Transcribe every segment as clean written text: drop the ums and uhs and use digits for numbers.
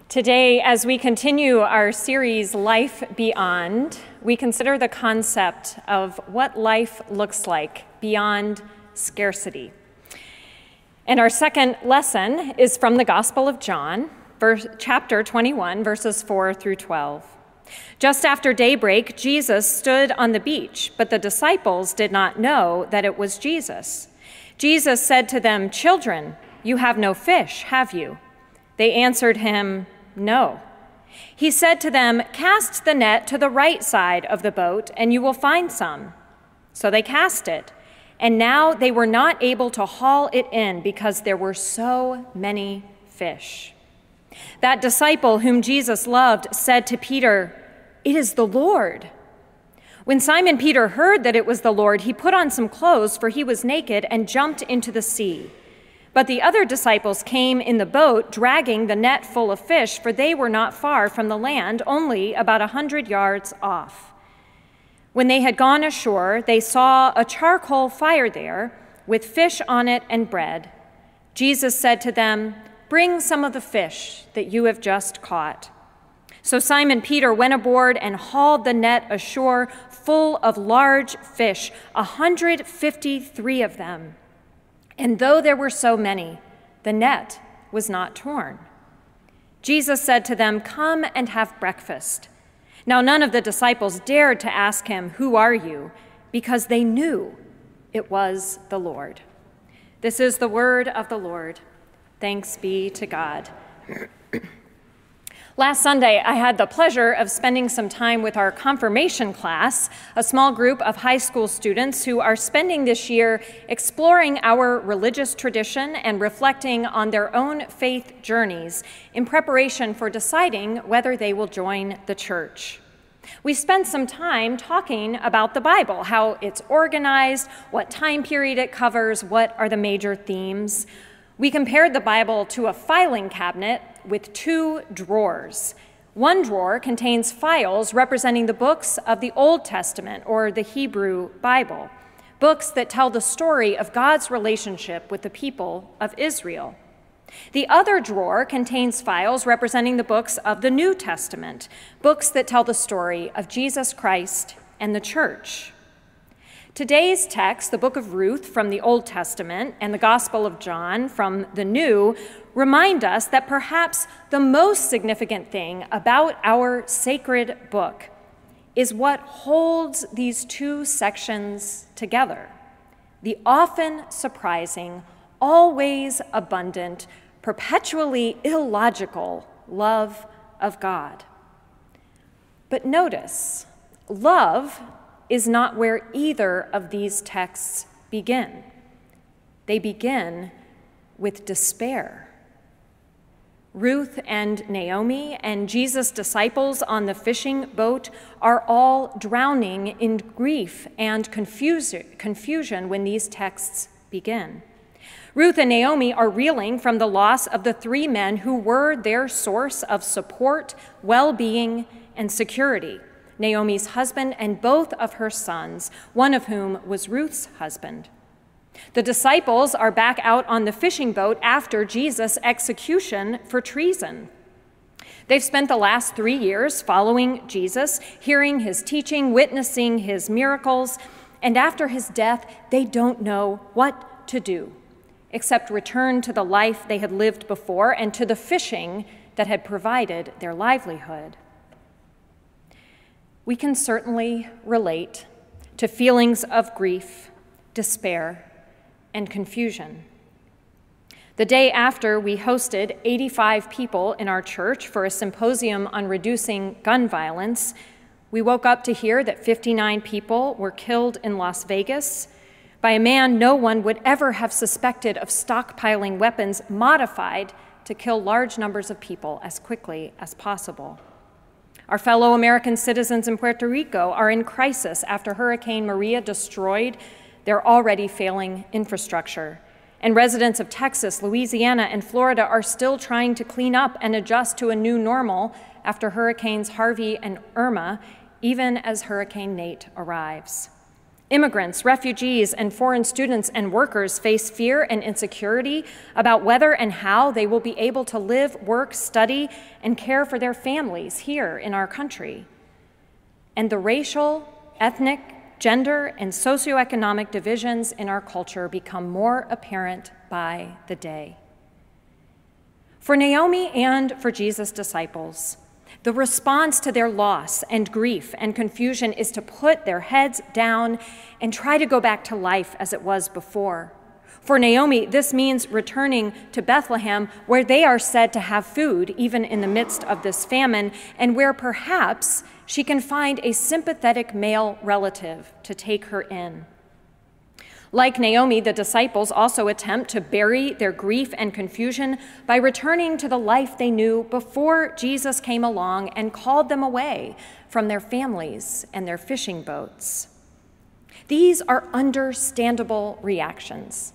Today, as we continue our series, Life Beyond, we consider the concept of what life looks like beyond scarcity. And our second lesson is from the Gospel of John, chapter 21, verses 4 through 12. Just after daybreak, Jesus stood on the beach, but the disciples did not know that it was Jesus. Jesus said to them, "Children, you have no fish, have you?" They answered him, "No." He said to them, "Cast the net to the right side of the boat, and you will find some." So they cast it, and now they were not able to haul it in because there were so many fish. That disciple whom Jesus loved said to Peter, "It is the Lord." When Simon Peter heard that it was the Lord, he put on some clothes, for he was naked, and jumped into the sea. But the other disciples came in the boat, dragging the net full of fish, for they were not far from the land, only about 100 yards off. When they had gone ashore, they saw a charcoal fire there, with fish on it and bread. Jesus said to them, "Bring some of the fish that you have just caught." So Simon Peter went aboard and hauled the net ashore full of large fish, 153 of them. And though there were so many, the net was not torn. Jesus said to them, "Come and have breakfast." Now none of the disciples dared to ask him, "Who are you?" because they knew it was the Lord. This is the word of the Lord. Thanks be to God. Last Sunday, I had the pleasure of spending some time with our confirmation class, a small group of high school students who are spending this year exploring our religious tradition and reflecting on their own faith journeys in preparation for deciding whether they will join the church. We spent some time talking about the Bible, how it's organized, what time period it covers, what are the major themes. We compared the Bible to a filing cabinet with two drawers. One drawer contains files representing the books of the Old Testament or the Hebrew Bible, books that tell the story of God's relationship with the people of Israel. The other drawer contains files representing the books of the New Testament, books that tell the story of Jesus Christ and the church. Today's text, the book of Ruth from the Old Testament and the Gospel of John from the New, remind us that perhaps the most significant thing about our sacred book is what holds these two sections together: the often surprising, always abundant, perpetually illogical love of God. But notice, love is not where either of these texts begin. They begin with despair. Ruth and Naomi and Jesus' disciples on the fishing boat are all drowning in grief and confusion when these texts begin. Ruth and Naomi are reeling from the loss of the three men who were their source of support, well-being, and security: Naomi's husband and both of her sons, one of whom was Ruth's husband. The disciples are back out on the fishing boat after Jesus' execution for treason. They've spent the last 3 years following Jesus, hearing his teaching, witnessing his miracles, and after his death, they don't know what to do, except return to the life they had lived before and to the fishing that had provided their livelihood. We can certainly relate to feelings of grief, despair, and confusion. The day after we hosted 85 people in our church for a symposium on reducing gun violence, we woke up to hear that 59 people were killed in Las Vegas by a man no one would ever have suspected of stockpiling weapons modified to kill large numbers of people as quickly as possible. Our fellow American citizens in Puerto Rico are in crisis after Hurricane Maria destroyed their already failing infrastructure. And residents of Texas, Louisiana, and Florida are still trying to clean up and adjust to a new normal after Hurricanes Harvey and Irma, even as Hurricane Nate arrives. Immigrants, refugees, and foreign students and workers face fear and insecurity about whether and how they will be able to live, work, study, and care for their families here in our country. And the racial, ethnic, gender, and socioeconomic divisions in our culture become more apparent by the day. For Naomi and for Jesus' disciples, the response to their loss and grief and confusion is to put their heads down and try to go back to life as it was before. For Naomi, this means returning to Bethlehem, where they are said to have food, even in the midst of this famine, and where perhaps she can find a sympathetic male relative to take her in. Like Naomi, the disciples also attempt to bury their grief and confusion by returning to the life they knew before Jesus came along and called them away from their families and their fishing boats. These are understandable reactions.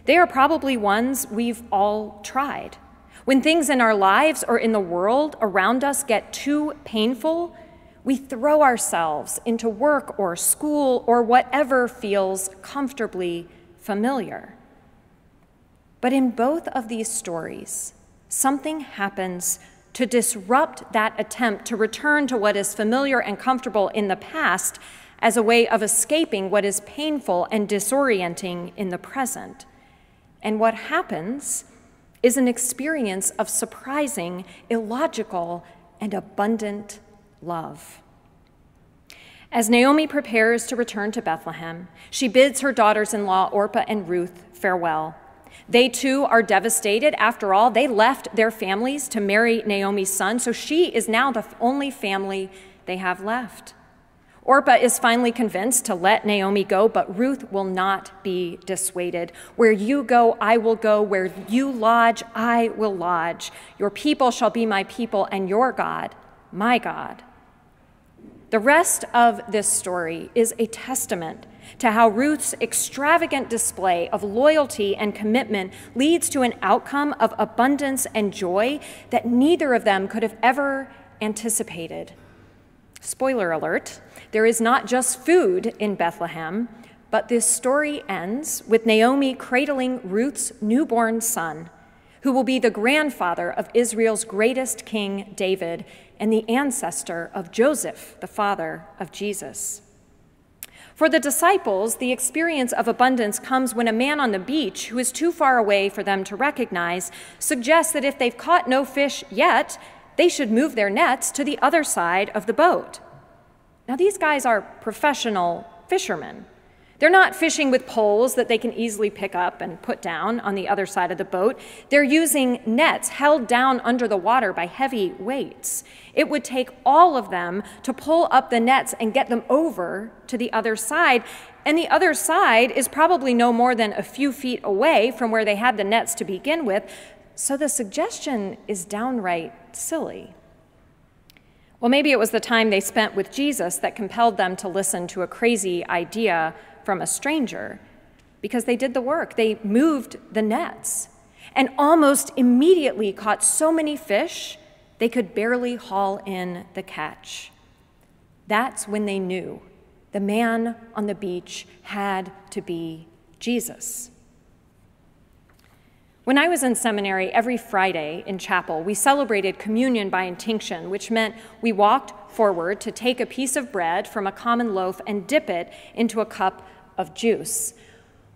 They are probably ones we've all tried. When things in our lives or in the world around us get too painful, we throw ourselves into work or school or whatever feels comfortably familiar. But in both of these stories, something happens to disrupt that attempt to return to what is familiar and comfortable in the past as a way of escaping what is painful and disorienting in the present. And what happens is an experience of surprising, illogical, and abundant love. As Naomi prepares to return to Bethlehem, she bids her daughters-in-law Orpah and Ruth farewell. They too are devastated. After all, they left their families to marry Naomi's son, so she is now the only family they have left. Orpah is finally convinced to let Naomi go, but Ruth will not be dissuaded. Where you go, I will go. Where you lodge, I will lodge. Your people shall be my people, and your God, my God. The rest of this story is a testament to how Ruth's extravagant display of loyalty and commitment leads to an outcome of abundance and joy that neither of them could have ever anticipated. Spoiler alert, there is not just food in Bethlehem, but this story ends with Naomi cradling Ruth's newborn son, who will be the grandfather of Israel's greatest king, David, and the ancestor of Joseph, the father of Jesus. For the disciples, the experience of abundance comes when a man on the beach, who is too far away for them to recognize, suggests that if they've caught no fish yet, they should move their nets to the other side of the boat. Now, these guys are professional fishermen. They're not fishing with poles that they can easily pick up and put down on the other side of the boat. They're using nets held down under the water by heavy weights. It would take all of them to pull up the nets and get them over to the other side. And the other side is probably no more than a few feet away from where they had the nets to begin with. So the suggestion is downright silly. Well, maybe it was the time they spent with Jesus that compelled them to listen to a crazy idea from a stranger, because they did the work. They moved the nets and almost immediately caught so many fish they could barely haul in the catch. That's when they knew the man on the beach had to be Jesus. When I was in seminary, every Friday in chapel, we celebrated communion by intinction, which meant we walked forward to take a piece of bread from a common loaf and dip it into a cup of juice.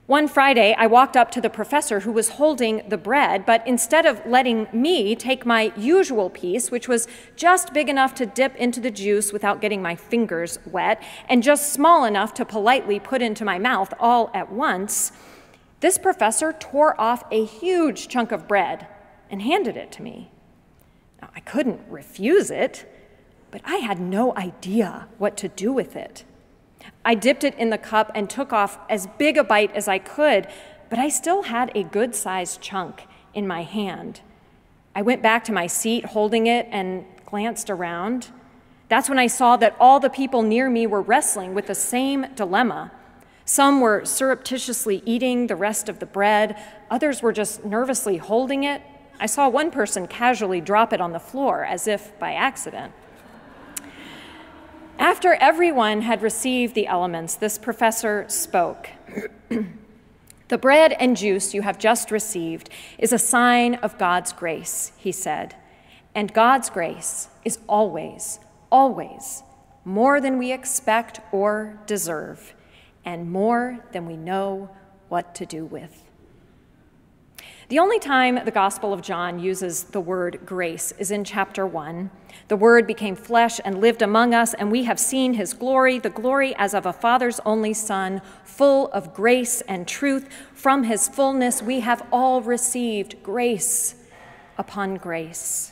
One Friday, I walked up to the professor who was holding the bread, but instead of letting me take my usual piece, which was just big enough to dip into the juice without getting my fingers wet, and just small enough to politely put into my mouth all at once, this professor tore off a huge chunk of bread and handed it to me. Now, I couldn't refuse it, but I had no idea what to do with it. I dipped it in the cup and took off as big a bite as I could, but I still had a good-sized chunk in my hand. I went back to my seat holding it and glanced around. That's when I saw that all the people near me were wrestling with the same dilemma. Some were surreptitiously eating the rest of the bread. Others were just nervously holding it. I saw one person casually drop it on the floor as if by accident. After everyone had received the elements, this professor spoke. "The bread and juice you have just received is a sign of God's grace," he said. "And God's grace is always, always more than we expect or deserve, and more than we know what to do with." The only time the Gospel of John uses the word grace is in chapter 1. "The Word became flesh and lived among us, and we have seen his glory, the glory as of a Father's only Son, full of grace and truth. From his fullness we have all received grace upon grace."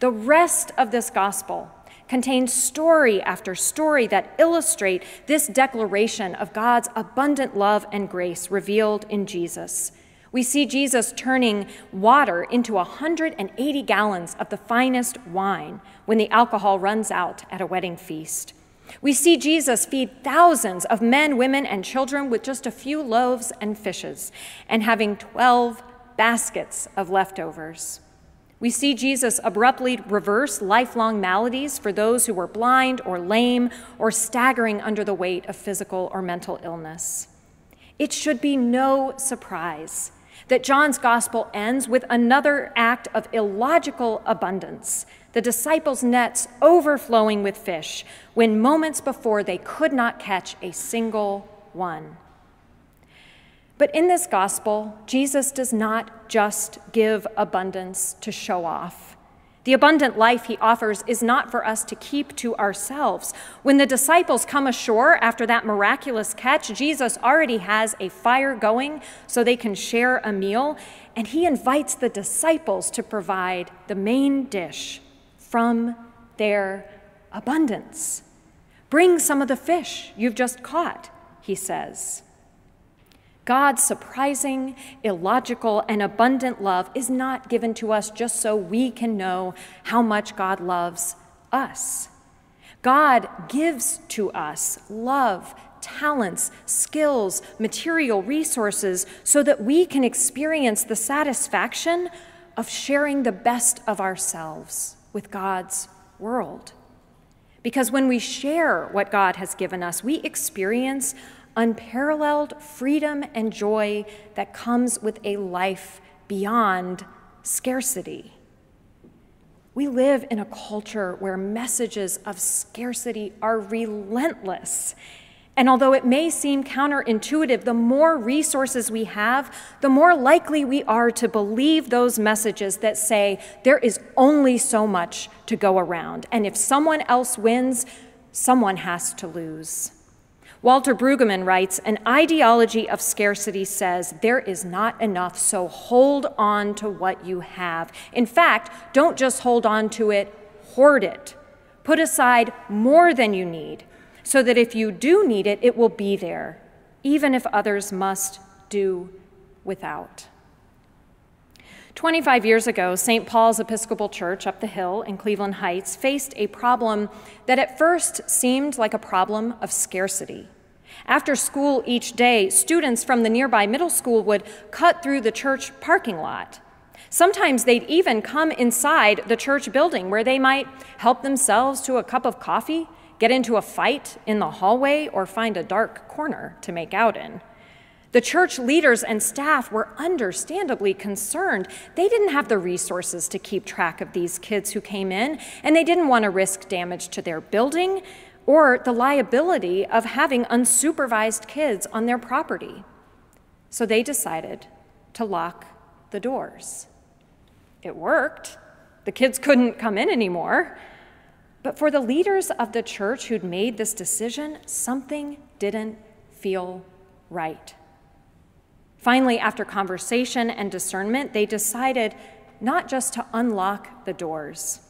The rest of this gospel contains story after story that illustrate this declaration of God's abundant love and grace revealed in Jesus. We see Jesus turning water into 180 gallons of the finest wine when the alcohol runs out at a wedding feast. We see Jesus feed thousands of men, women, and children with just a few loaves and fishes, and having 12 baskets of leftovers. We see Jesus abruptly reverse lifelong maladies for those who were blind or lame or staggering under the weight of physical or mental illness. It should be no surprise that John's gospel ends with another act of illogical abundance, the disciples' nets overflowing with fish, when moments before they could not catch a single one. But in this gospel, Jesus does not just give abundance to show off. The abundant life he offers is not for us to keep to ourselves. When the disciples come ashore after that miraculous catch, Jesus already has a fire going so they can share a meal, and he invites the disciples to provide the main dish from their abundance. "Bring some of the fish you've just caught," he says. God's surprising, illogical, and abundant love is not given to us just so we can know how much God loves us. God gives to us love, talents, skills, material resources so that we can experience the satisfaction of sharing the best of ourselves with God's world. Because when we share what God has given us, we experience unparalleled freedom and joy that comes with a life beyond scarcity. We live in a culture where messages of scarcity are relentless. And although it may seem counterintuitive, the more resources we have, the more likely we are to believe those messages that say there is only so much to go around, and if someone else wins, someone has to lose. Walter Brueggemann writes, "An ideology of scarcity says there is not enough, so hold on to what you have. In fact, don't just hold on to it, hoard it. Put aside more than you need, so that if you do need it, it will be there, even if others must do without." 25 years ago, St. Paul's Episcopal Church up the hill in Cleveland Heights faced a problem that at first seemed like a problem of scarcity. After school each day, students from the nearby middle school would cut through the church parking lot. Sometimes they'd even come inside the church building where they might help themselves to a cup of coffee, get into a fight in the hallway, or find a dark corner to make out in. The church leaders and staff were understandably concerned. They didn't have the resources to keep track of these kids who came in, and they didn't want to risk damage to their building or the liability of having unsupervised kids on their property. So they decided to lock the doors. It worked. The kids couldn't come in anymore. But for the leaders of the church who'd made this decision, something didn't feel right. Finally, after conversation and discernment, they decided not just to unlock the doors,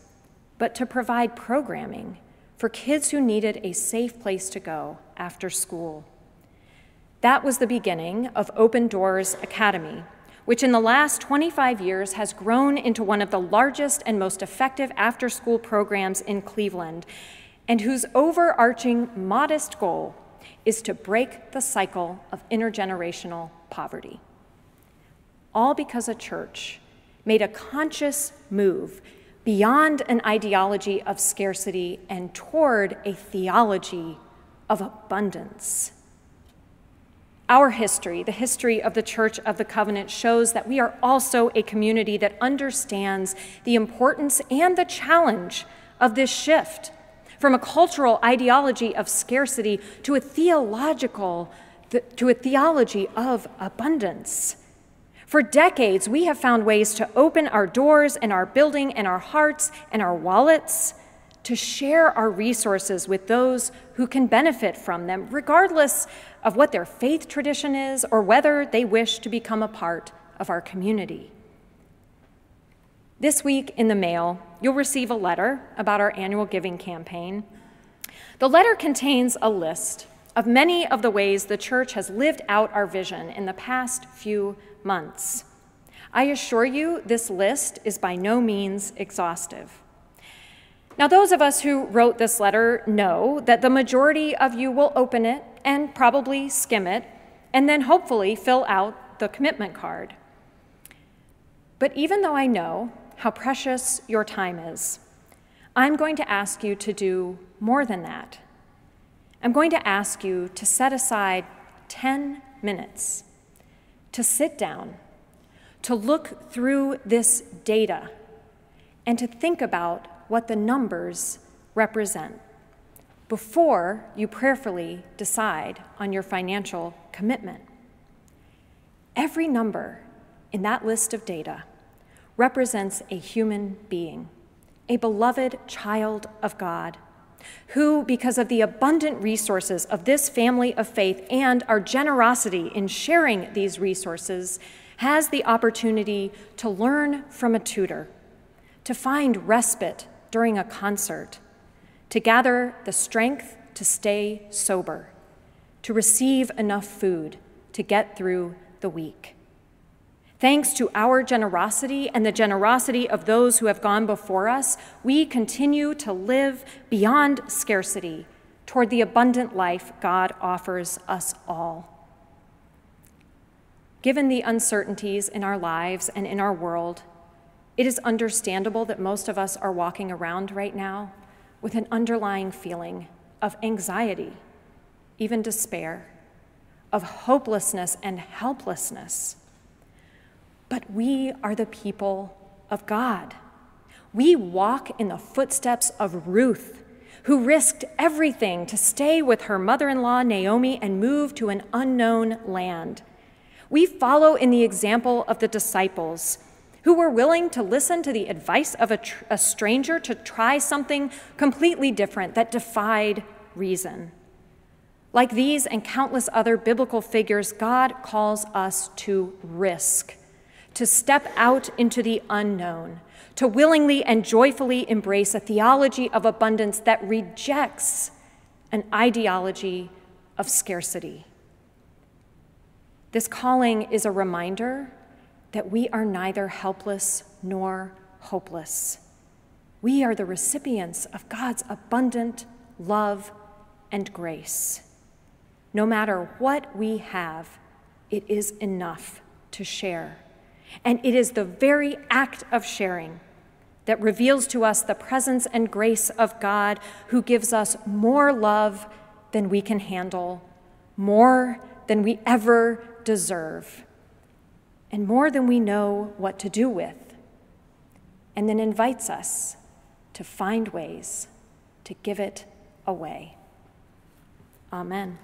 but to provide programming for kids who needed a safe place to go after school. That was the beginning of Open Doors Academy, which in the last 25 years has grown into one of the largest and most effective after-school programs in Cleveland, and whose overarching modest goal is to break the cycle of intergenerational poverty. All because a church made a conscious move beyond an ideology of scarcity and toward a theology of abundance. Our history, the history of the Church of the Covenant, shows that we are also a community that understands the importance and the challenge of this shift from a cultural ideology of scarcity to a theology of abundance. For decades, we have found ways to open our doors and our building and our hearts and our wallets to share our resources with those who can benefit from them, regardless of what their faith tradition is or whether they wish to become a part of our community. This week in the mail, you'll receive a letter about our annual giving campaign. The letter contains a list of many of the ways the church has lived out our vision in the past few months. I assure you, this list is by no means exhaustive. Now, those of us who wrote this letter know that the majority of you will open it and probably skim it, and then hopefully fill out the commitment card. But even though I know how precious your time is, I'm going to ask you to do more than that. I'm going to ask you to set aside 10 minutes to sit down, to look through this data, and to think about what the numbers represent before you prayerfully decide on your financial commitment. Every number in that list of data represents a human being, a beloved child of God, who, because of the abundant resources of this family of faith and our generosity in sharing these resources, has the opportunity to learn from a tutor, to find respite during a concert, to gather the strength to stay sober, to receive enough food to get through the week. Thanks to our generosity and the generosity of those who have gone before us, we continue to live beyond scarcity toward the abundant life God offers us all. Given the uncertainties in our lives and in our world, it is understandable that most of us are walking around right now with an underlying feeling of anxiety, even despair, of hopelessness and helplessness. But we are the people of God. We walk in the footsteps of Ruth, who risked everything to stay with her mother-in-law, Naomi, and move to an unknown land. We follow in the example of the disciples, who were willing to listen to the advice of a stranger to try something completely different that defied reason. Like these and countless other biblical figures, God calls us to risk, to step out into the unknown, to willingly and joyfully embrace a theology of abundance that rejects an ideology of scarcity. This calling is a reminder that we are neither helpless nor hopeless. We are the recipients of God's abundant love and grace. No matter what we have, it is enough to share. And it is the very act of sharing that reveals to us the presence and grace of God, who gives us more love than we can handle, more than we ever deserve, and more than we know what to do with, and then invites us to find ways to give it away. Amen.